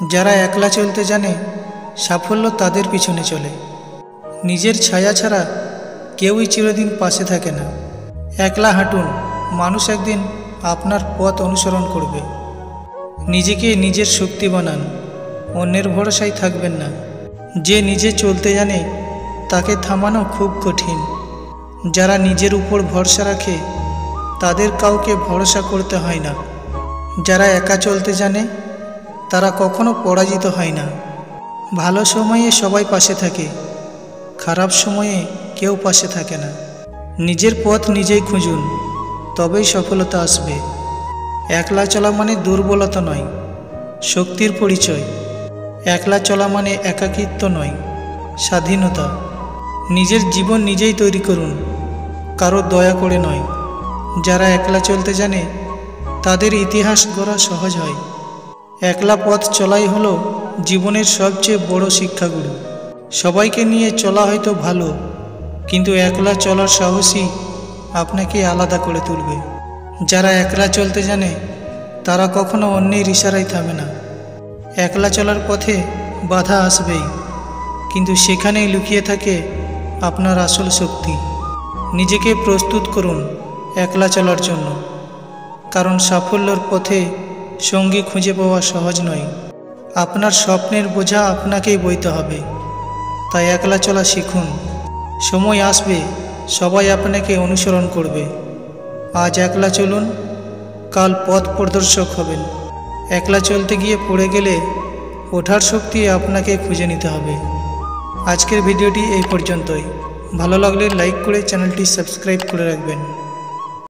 যারা একলা চলতে জানে সাফল্য তাদের পিছনে চলে। নিজের ছায়া ছাড়া কেউই চিরদিন পাশে থাকে না। একলা হাঁটুন, মানুষ একদিন আপনার পথ অনুসরণ করবে। নিজেকে নিজের শক্তি বানান, অন্যের ভরসায় থাকবেন না। যে নিজে চলতে জানে তাকে থামানো খুব কঠিন। যারা নিজের উপর ভরসা রাখে তাদের কাউকে ভরসা করতে হয় না। যারা একা চলতে জানে তারা কখনো পরাজিত হয় না। ভালো সময়ে সবাই পাশে থাকে, খারাপ সময়ে কেউ পাশে থাকে না। নিজের পথ নিজেই খুঁজুন, তবেই সফলতা আসবে। একলা চলা মানে দুর্বলতা নয়, শক্তির পরিচয়। একলা চলা মানে একাকিত্ব নয়, স্বাধীনতা। নিজের জীবন নিজেই তৈরি করুন, কারো দয়া করে নয়। যারা একলা চলতে জানে তাদের ইতিহাস গড়া সহজ হয়। একলা পথ চলাই হলো জীবনের সবচেয়ে বড় শিক্ষাগুরু। সবাইকে নিয়ে চলা হয়তো ভালো, কিন্তু একলা চলার সাহসই আপনাকে আলাদা করে তুলবে। যারা একলা চলতে জানে তারা কখনো অন্যের ইশারায় থামে না। একলা চলার পথে বাধা আসবেই, কিন্তু সেখানেই লুকিয়ে থাকে আপনার আসল শক্তি। নিজেকে প্রস্তুত করুন একলা চলার জন্য, কারণ সাফল্যের পথে সঙ্গী খুঁজে পাওয়া সহজ নয়। আপনার স্বপ্নের বোঝা আপনাকেই বইতে হবে, তাই একলা চলা শিখুন। সময় আসবে সবাই আপনাকে অনুসরণ করবে। আজ একলা চলুন, কাল পথ প্রদর্শক হবেন। একলা চলতে গিয়ে পড়ে গেলে ওঠার শক্তি আপনাকে খুঁজে নিতে হবে। আজকের ভিডিওটি এই পর্যন্তই। ভালো লাগলে লাইক করে চ্যানেলটি সাবস্ক্রাইব করে রাখবেন।